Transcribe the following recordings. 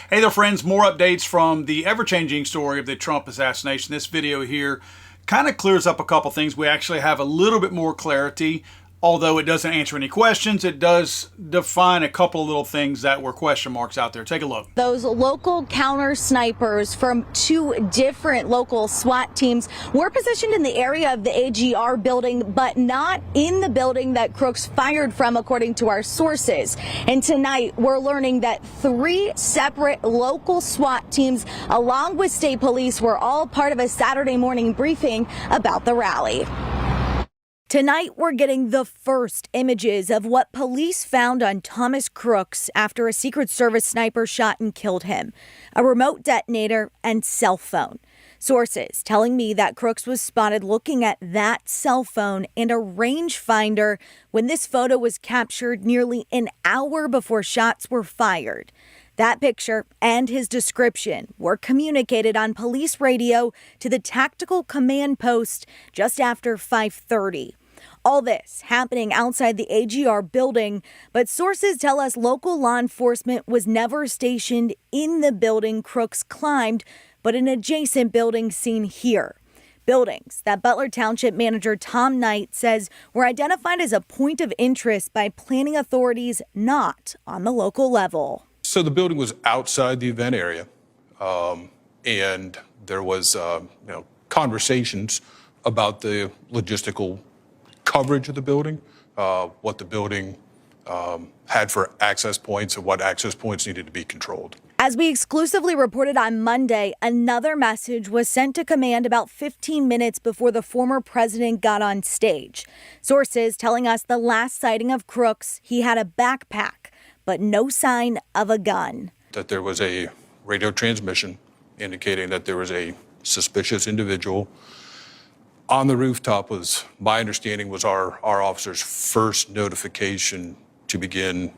Hey there, friends. More updates from the ever-changing story of the Trump assassination. This video here kind of clears up a couple things. We actually have a little bit more clarity. Although it doesn't answer any questions, it does define a couple of little things that were question marks out there. Take a look. Those local counter snipers from two different local SWAT teams were positioned in the area of the AGR building, but not in the building that Crooks fired from, according to our sources. And tonight, we're learning that 3 separate local SWAT teams, along with state police, were all part of a Saturday morning briefing about the rally. Tonight, we're getting the first images of what police found on Thomas Crooks after a Secret Service sniper shot and killed him: a remote detonator and cell phone. Sources telling me that Crooks was spotted looking at that cell phone and a rangefinder when this photo was captured nearly an hour before shots were fired. That picture and his description were communicated on police radio to the tactical command post just after 5:30. All this happening outside the AGR building, but sources tell us local law enforcement was never stationed in the building Crooks climbed, but an adjacent building seen here. Buildings that Butler Township Manager Tom Knight says were identified as a point of interest by planning authorities not on the local level. So the building was outside the event area, and there was conversations about the logistical coverage of the building, what the building had for access points and what access points needed to be controlled. As we exclusively reported on Monday, another message was sent to command about 15 minutes before the former president got on stage. Sources telling us the last sighting of Crooks, he had a backpack, but no sign of a gun. That there was a radio transmission indicating that there was a suspicious individual on the rooftop. Was my understanding was our officers' first notification to begin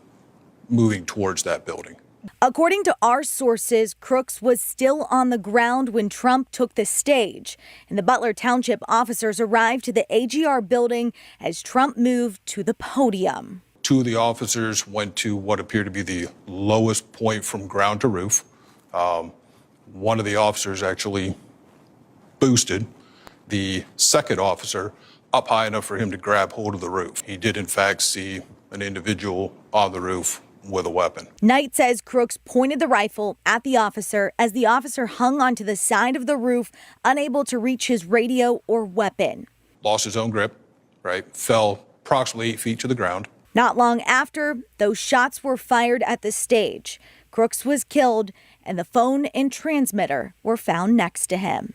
moving towards that building. According to our sources, Crooks was still on the ground when Trump took the stage, and the Butler Township officers arrived to the AGR building as Trump moved to the podium. 2 of the officers went to what appeared to be the lowest point from ground to roof. One of the officers actually boosted the second officer up high enough for him to grab hold of the roof. He did, in fact, see an individual on the roof with a weapon. Knight says Crooks pointed the rifle at the officer as the officer hung onto the side of the roof, unable to reach his radio or weapon. Lost his own grip, fell approximately 8 feet to the ground. Not long after, those shots were fired at the stage. Crooks was killed, and the phone and transmitter were found next to him.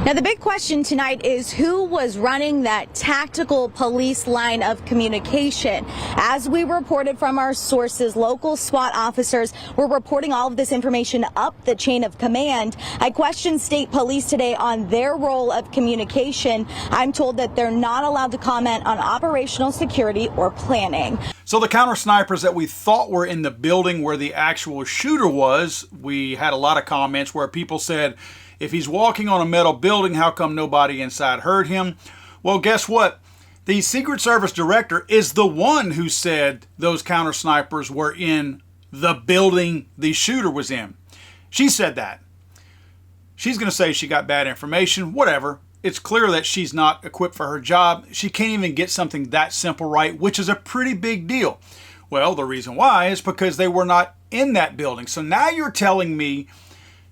Now, the big question tonight is who was running that tactical police line of communication. As we reported from our sources, local SWAT officers were reporting all of this information up the chain of command. I questioned state police today on their role of communication. I'm told that they're not allowed to comment on operational security or planning. So the counter snipers that we thought were in the building where the actual shooter was, we had a lot of comments where people said, if he's walking on a metal building, how come nobody inside heard him? Well, guess what? The Secret Service director is the one who said those counter snipers were in the building the shooter was in. She said that. She's going to say she got bad information, whatever. It's clear that she's not equipped for her job. She can't even get something that simple right, which is a pretty big deal. Well, the reason why is because they were not in that building. So now you're telling me,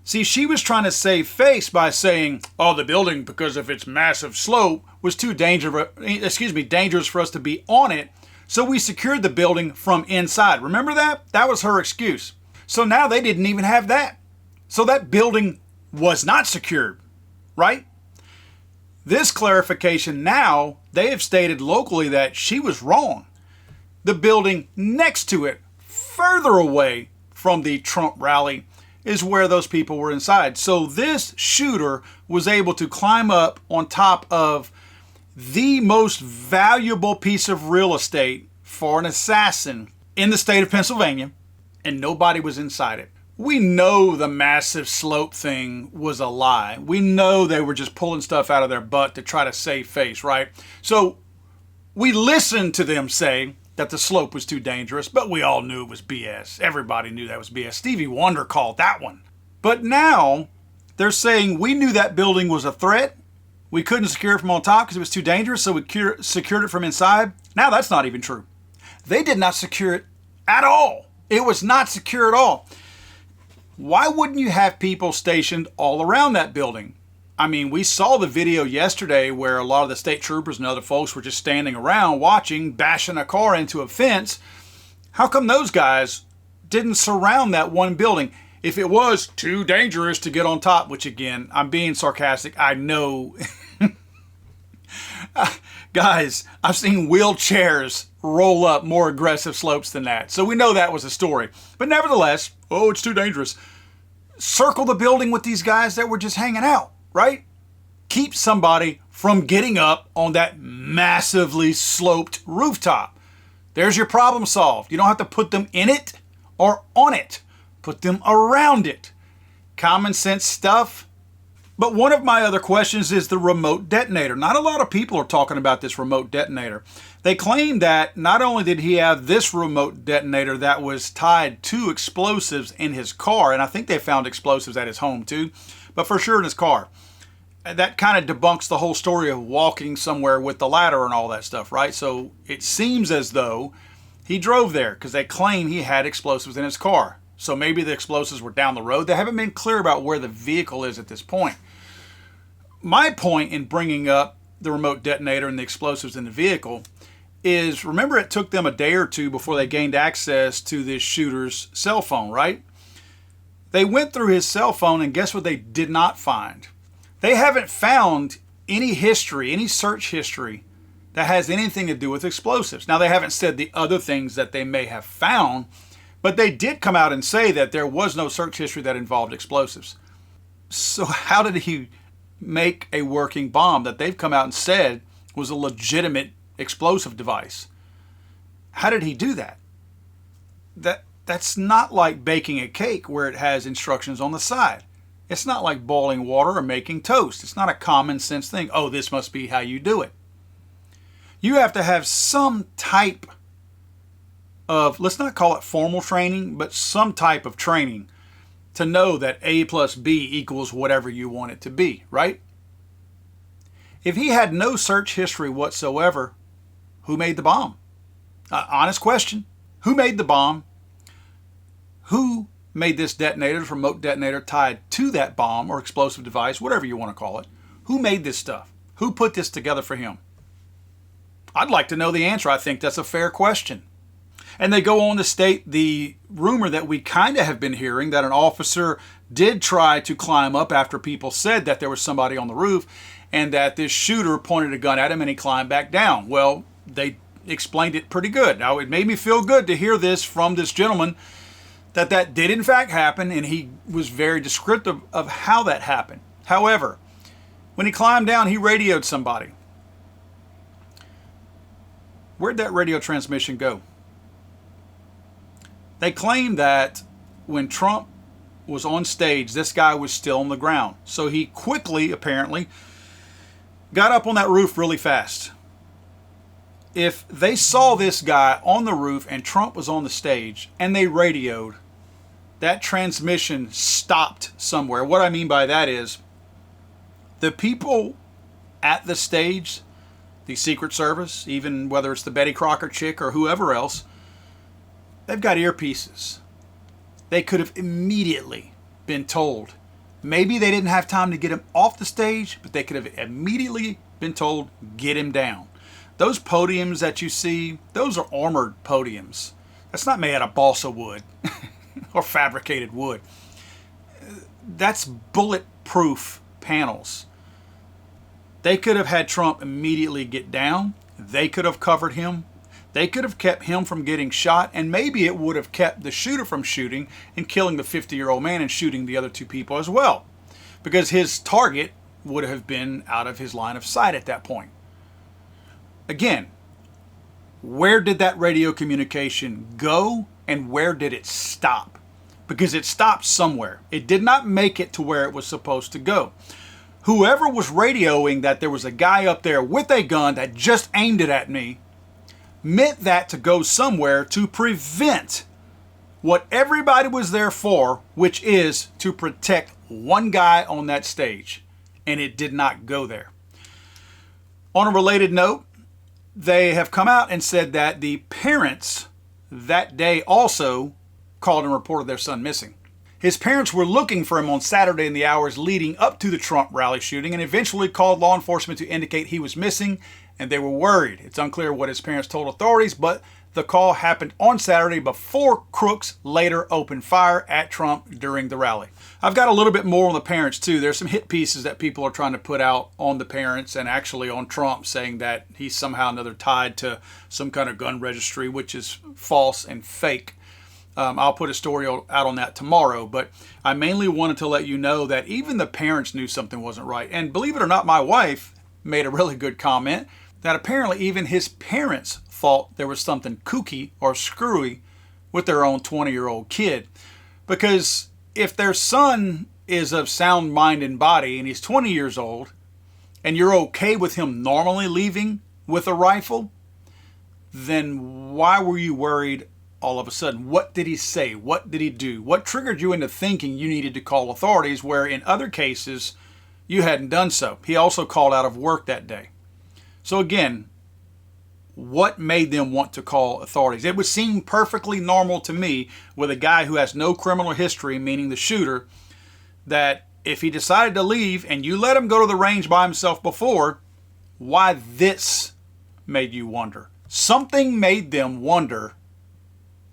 see, she was trying to save face by saying, oh, the building, because of its massive slope, was too dangerous for us to be on it. So we secured the building from inside. Remember that? That was her excuse. So now they didn't even have that. So that building was not secured, right? This clarification now, they have stated locally that she was wrong. The building next to it, further away from the Trump rally, is where those people were inside. So this shooter was able to climb up on top of the most valuable piece of real estate for an assassin in the state of Pennsylvania, and nobody was inside it. We know the massive slope thing was a lie. We know they were just pulling stuff out of their butt to try to save face, right? So we listened to them say that the slope was too dangerous, but we all knew it was BS. Everybody knew that was BS. Stevie Wonder called that one. But now they're saying we knew that building was a threat. We couldn't secure it from on top because it was too dangerous, so we secured it from inside. Now that's not even true. They did not secure it at all. It was not secure at all. Why wouldn't you have people stationed all around that building? I mean, we saw the video yesterday where a lot of the state troopers and other folks were just standing around watching, bashing a car into a fence. How come those guys didn't surround that one building? If it was too dangerous to get on top, which again, I'm being sarcastic, I know. Guys, I've seen wheelchairs roll up more aggressive slopes than that. So we know that was a story. But nevertheless, oh, it's too dangerous. Circle the building with these guys that were just hanging out, right? Keep somebody from getting up on that massively sloped rooftop. There's your problem solved. You don't have to put them in it or on it. Put them around it. Common sense stuff. But one of my other questions is the remote detonator. Not a lot of people are talking about this remote detonator. They claim that not only did he have this remote detonator that was tied to explosives in his car, and I think they found explosives at his home too, but for sure in his car. That kind of debunks the whole story of walking somewhere with the ladder and all that stuff, right? So it seems as though he drove there because they claim he had explosives in his car. So maybe the explosives were down the road. They haven't been clear about where the vehicle is at this point. My point in bringing up the remote detonator and the explosives in the vehicle is, remember, it took them a day or two before they gained access to this shooter's cell phone, right? They went through his cell phone and guess what they did not find? They haven't found any history, any search history that has anything to do with explosives. Now, they haven't said the other things that they may have found, but they did come out and say that there was no search history that involved explosives. So how did he make a working bomb that they've come out and said was a legitimate explosive device? How did he do that? That's not like baking a cake where it has instructions on the side. It's not like boiling water or making toast. It's not a common sense thing. Oh, this must be how you do it. You have to have some type of, let's not call it formal training, but some type of training to know that A plus B equals whatever you want it to be, right? If he had no search history whatsoever, who made the bomb? Honest question. Who made the bomb? Who made this detonator, this remote detonator tied to that bomb or explosive device, whatever you want to call it? Who made this stuff? Who put this together for him? I'd like to know the answer. I think that's a fair question. And they go on to state the rumor that we kind of have been hearing, that an officer did try to climb up after people said that there was somebody on the roof and that this shooter pointed a gun at him and he climbed back down. Well, they explained it pretty good. Now, it made me feel good to hear this from this gentleman, that did in fact happen, and he was very descriptive of how that happened. However, when he climbed down, he radioed somebody. Where'd that radio transmission go? They claim that when Trump was on stage, this guy was still on the ground. So he quickly, apparently, got up on that roof really fast. If they saw this guy on the roof and Trump was on the stage and they radioed, that transmission stopped somewhere. What I mean by that is the people at the stage, the Secret Service, even whether it's the Betty Crocker chick or whoever else, they've got earpieces. They could have immediately been told. Maybe they didn't have time to get him off the stage, but they could have immediately been told, get him down. Those podiums that you see, those are armored podiums. That's not made out of balsa wood or fabricated wood. That's bulletproof panels. They could have had Trump immediately get down. They could have covered him. They could have kept him from getting shot, and maybe it would have kept the shooter from shooting and killing the 50-year-old man and shooting the other two people as well, because his target would have been out of his line of sight at that point. Again, where did that radio communication go and where did it stop? Because it stopped somewhere. It did not make it to where it was supposed to go. Whoever was radioing that there was a guy up there with a gun that just aimed it at me, meant that to go somewhere to prevent what everybody was there for, which is to protect one guy on that stage. And it did not go there. On a related note, they have come out and said that the parents that day also called and reported their son missing. His parents were looking for him on Saturday in the hours leading up to the Trump rally shooting and eventually called law enforcement to indicate he was missing, and they were worried. It's unclear what his parents told authorities, but the call happened on Saturday before Crooks later opened fire at Trump during the rally. I've got a little bit more on the parents too. There's some hit pieces that people are trying to put out on the parents and actually on Trump, saying that he's somehow or another tied to some kind of gun registry, which is false and fake. I'll put a story out on that tomorrow, but I mainly wanted to let you know that even the parents knew something wasn't right. And believe it or not, my wife made a really good comment that apparently even his parents thought there was something kooky or screwy with their own 20-year-old kid. Because if their son is of sound mind and body and he's 20 years old and you're okay with him normally leaving with a rifle, then why were you worried all of a sudden? What did he say? What did he do? What triggered you into thinking you needed to call authorities where in other cases you hadn't done so? He also called out of work that day. So again, what made them want to call authorities? It would seem perfectly normal to me with a guy who has no criminal history, meaning the shooter, that if he decided to leave and you let him go to the range by himself before, why this made you wonder? Something made them wonder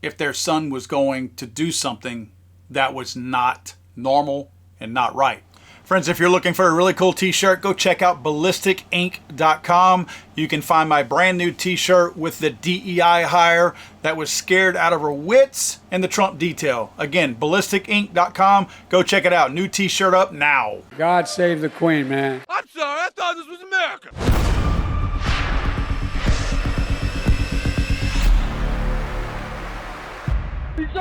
if their son was going to do something that was not normal and not right. Friends, if you're looking for a really cool t-shirt, go check out ballisticink.com. You can find my brand new t-shirt with the DEI hire that was scared out of her wits and the Trump detail. Again, ballisticink.com. Go check it out. New t-shirt up now. God save the Queen, man. I'm sorry, I thought this was America. He's